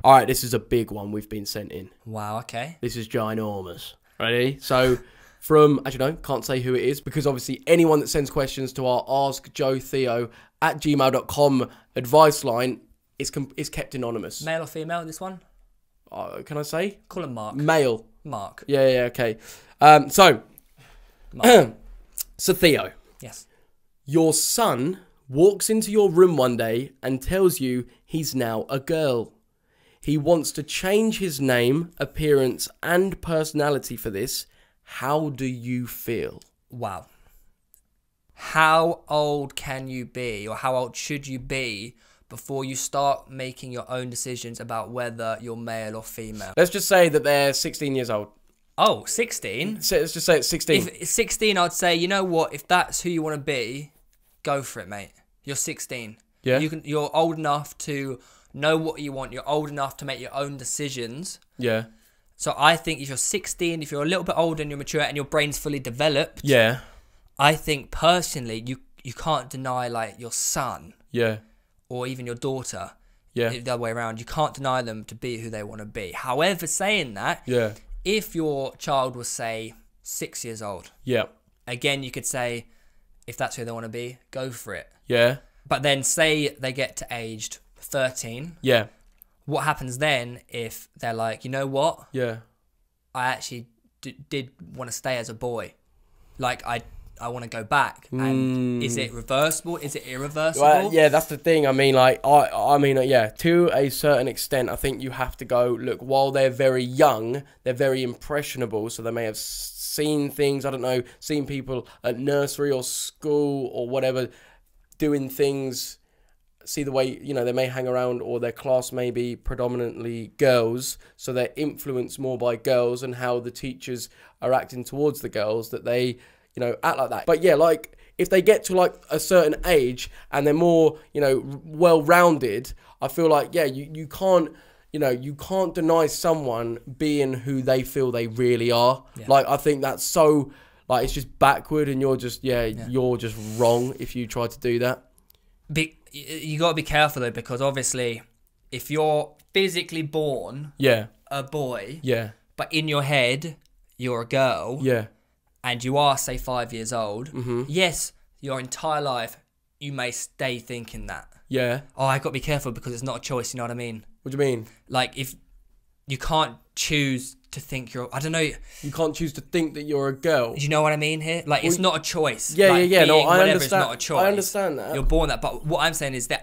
All right, this is a big one we've been sent in. Wow, okay. This is ginormous. Ready? So from, as you know, can't say who it is, because obviously anyone that sends questions to our askjoetheo@gmail.com advice line is kept anonymous. Male or female, this one? Can I say? Call him Mark. Male. Mark. Yeah, okay. So Theo. Yes. Your son walks into your room one day and tells you he's now a girl. He wants to change his name, appearance, and personality for this. How do you feel? Wow. How old can you be, or how old should you be before you start making your own decisions about whether you're male or female? Let's just say that they're 16 years old. Oh, 16? So let's just say it's 16. If it's 16, I'd say, you know what? If that's who you want to be, go for it, mate. You're 16. Yeah. You're old enough to know what you want. You're old enough to make your own decisions. Yeah. So I think if you're 16, if you're a little bit older and you're mature and your brain's fully developed, Yeah. I think personally you can't deny like your son Yeah. or even your daughter, Yeah. the other way around. You can't deny them to be who they want to be. However, saying that, Yeah. if your child was, say, 6 years old, Yeah. again, you could say, if that's who they want to be, go for it. Yeah. But then say they get to aged 13. Yeah. What happens then if they're like, you know what? Yeah. I actually did want to stay as a boy. Like, I want to go back. And is it reversible? Is it irreversible? Well, yeah, that's the thing. I mean, like, I mean, yeah, to a certain extent, I think you have to go, look, while they're very young, they're very impressionable. So they may have seen things, I don't know, seen people at nursery or school or whatever doing things, see the way, you know, they may hang around, or their class may be predominantly girls. So they're influenced more by girls and how the teachers are acting towards the girls, that they, you know, act like that. But yeah, like if they get to like a certain age and they're more, you know, well-rounded, I feel like, yeah, you can't, you know, you can't deny someone being who they feel they really are. Yeah. Like, I think that's so, like, it's just backward, and you're just, you're just wrong if you try to do that. You got to be careful though, because obviously if you're physically born a boy, but in your head you're a girl, and you are, say, 5 years old, yes, your entire life you may stay thinking that. Yeah. Oh, I got to be careful because it's not a choice, you know what I mean? What do you mean? Like, if you can't choose to think you're, I don't know. You can't choose to think that you're a girl. Do you know what I mean here? Like, it's not a choice. Yeah, like, No, I understand. It's not a choice. I understand that. You're born that. But what I'm saying is there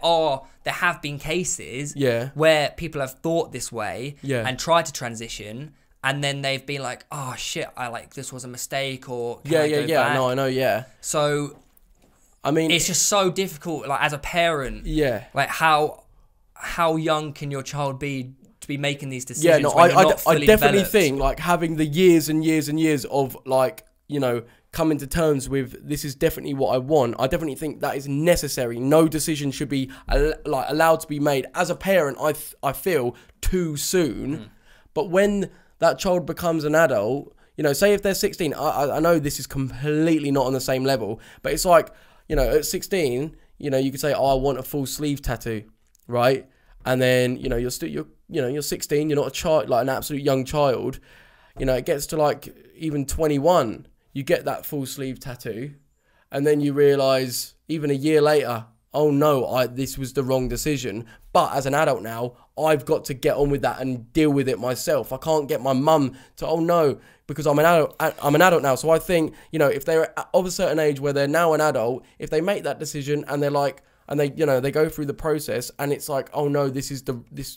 have been cases where people have thought this way and tried to transition, and then they've been like, oh shit, this was a mistake, or can I go back? No, I know, So, I mean, it's just so difficult, like, as a parent. Yeah. Like, how young can your child be to be making these decisions? Yeah, no, I definitely think, like, having the years and years and years of, like, you know, coming to terms with, this is definitely what I want. I definitely think that is necessary. No decision should be allowed to be made as a parent, I feel, too soon. But when that child becomes an adult, you know, say if they're 16, I know this is completely not on the same level, but it's like, you know, at 16, you know, you could say, oh, I want a full sleeve tattoo, right? And then, you know, you're 16, you're not a child, like an absolute young child. You know, it gets to like even 21, you get that full sleeve tattoo, and then you realise even a year later, oh no, this was the wrong decision. But as an adult now, I've got to get on with that and deal with it myself. I can't get my mum to, oh no, because I'm an adult now. So I think, you know, if they're of a certain age where they're now an adult, if they make that decision and they're like, and they, you know, they go through the process and it's like, oh no,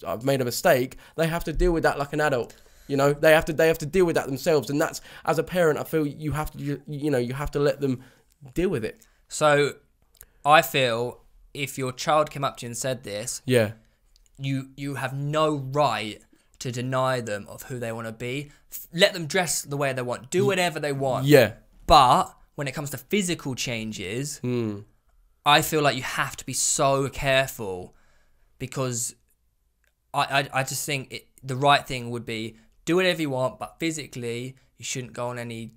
I've made a mistake, they have to deal with that like an adult. You know, they have to deal with that themselves. And that's, as a parent, I feel you have to, you know, you have to let them deal with it. So I feel if your child came up to you and said this, you have no right to deny them of who they want to be. Let them dress the way they want. Do whatever they want. Yeah. But when it comes to physical changes, I feel like you have to be so careful, because I just think the right thing would be do whatever you want, but physically you shouldn't go on any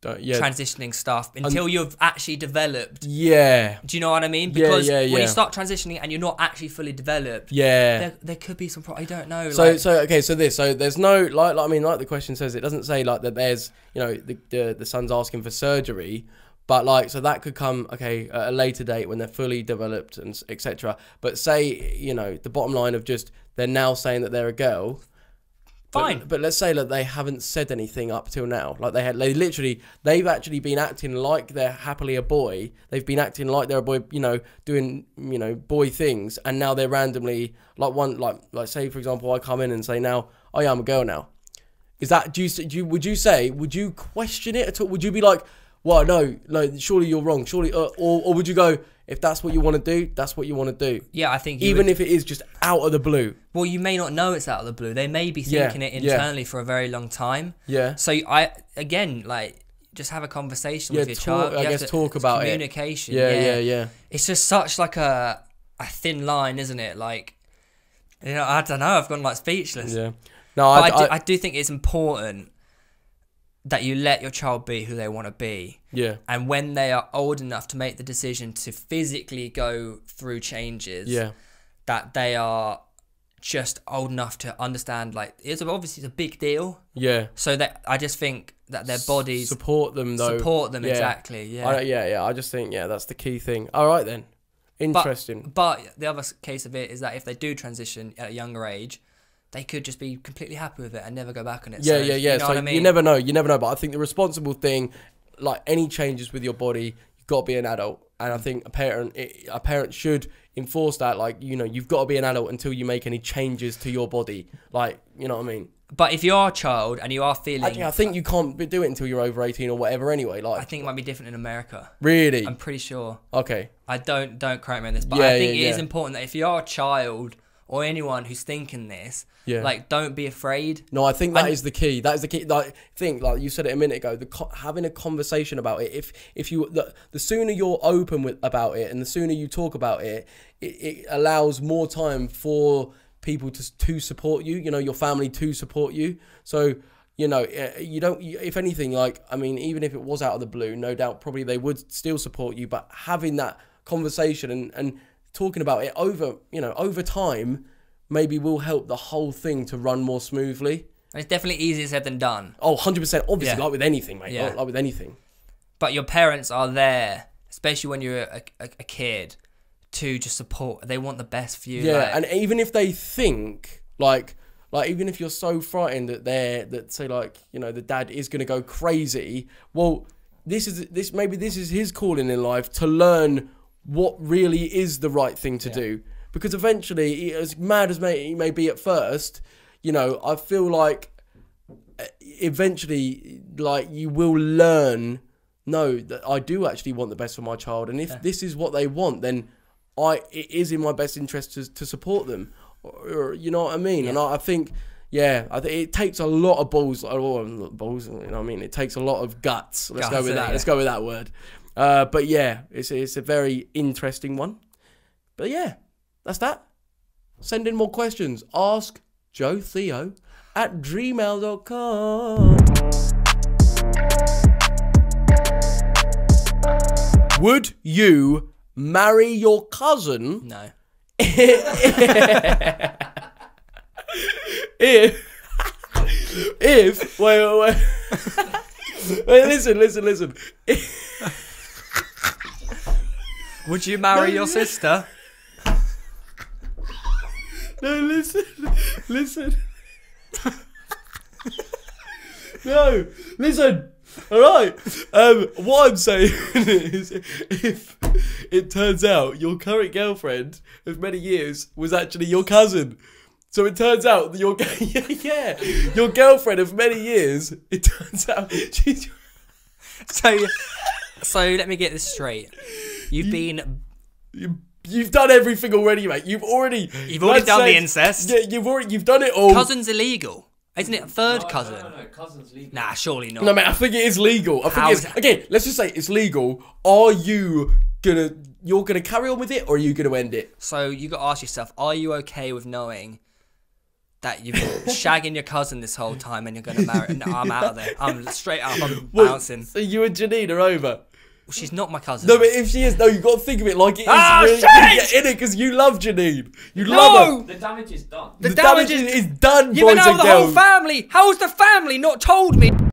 transitioning stuff until you've actually developed. Yeah. Do you know what I mean? Because when you start transitioning and you're not actually fully developed, there could be some I don't know. So there's no like the question says, it doesn't say like that there's, you know, the son's asking for surgery, but like, so that could come at a later date when they're fully developed and etc. But say, you know, the bottom line of just they're now saying that they're a girl. Fine. But let's say that they haven't said anything up till now. Like they've actually been acting like they're happily a boy. They've been acting like they're a boy, you know, doing, you know, boy things, and now they're randomly like say for example, I come in and say now, oh yeah, I'm a girl now. Is that would you question it at all? Would you be like, well, no, surely you're wrong. Surely, or would you go, if that's what you want to do, that's what you want to do? Yeah, I think even if it is just out of the blue. Well, you may not know it's out of the blue. They may be thinking it internally for a very long time. Yeah. So just have a conversation with your child. I guess talk about communication. Yeah. It's just such like a thin line, isn't it? Like, you know, I don't know. I've gone like speechless. Yeah. No, I do think it's important that you let your child be who they want to be. Yeah. And when they are old enough to make the decision to physically go through changes, that they are just old enough to understand, like, obviously it's a big deal. Yeah. So that I just think that their bodies support them, though. Support them, exactly. Yeah. I just think that's the key thing. All right then. Interesting. But the other case of it is that if they do transition at a younger age, they could just be completely happy with it and never go back on it. Yeah. You know what I mean? You never know. But I think the responsible thing, like any changes with your body, you've got to be an adult. And I think a parent should enforce that. Like, you know, you've got to be an adult until you make any changes to your body. Like, you know what I mean? But if you are a child and you are feeling... I think you can't do it until you're over 18 or whatever anyway. Like, I think it might be different in America. Really? I'm pretty sure. Okay. I don't quote me on this, but I think it is important that if you are a child or anyone who's thinking this, like, don't be afraid. No, I think that is the key. That is the key. Like, like you said it a minute ago, having a conversation about it. If you the sooner you're open about it and the sooner you talk about it, it allows more time for people to support you. You know, your family to support you. So, you know, you don't. If anything, like, I mean, even if it was out of the blue, no doubt, probably they would still support you. But having that conversation and talking about it over time, maybe will help the whole thing to run more smoothly. And it's definitely easier said than done. Oh, 100%. Obviously, like with anything, mate. Yeah. Like with anything. But your parents are there, especially when you're a kid, to just support. They want the best for you. Yeah, like, and even if they think, like even if you're so frightened that say, like, you know, the dad is going to go crazy, well, maybe this is his calling in life, to learn what really is the right thing to do. Because eventually, as mad as he may be at first, you know, I feel like eventually, like, you will learn, no, that I do actually want the best for my child. And if this is what they want, then it is in my best interest to support them. Or, you know what I mean? Yeah. And I think, it takes a lot of balls. Balls, you know what I mean? It takes a lot of guts. Let's go with that. Let's go with that word. But yeah, it's a very interesting one. But yeah, that's that. Send in more questions. Ask Joe Theo at gmail.com. Would you marry your cousin? No. If wait. Listen. Would you marry your sister? No, listen. No, listen. All right. What I'm saying is, if it turns out your current girlfriend of many years was actually your cousin, so it turns out that your girlfriend of many years, it turns out she's. So let me get this straight. You've done everything already, mate. You've already done the incest. Yeah, you've done it all. Cousin's illegal. Isn't it a third cousin? No, cousin's legal. Nah, surely not. No, mate, I think it is legal. Again, let's just say it's legal. Are you're gonna carry on with it, or are you gonna end it? So you got to ask yourself, are you okay with knowing that you've been shagging your cousin this whole time and you're going to marry. No, I'm out of there. I'm straight up. I'm bouncing. So you and Janine are over? Well, she's not my cousin. No, but if she is, no, you've got to think of it like it is. Shit! Get in it because you love Janine. You love her. The damage is done. The damage is done, boys You've been and over the girls. whole family. How's the family not told me?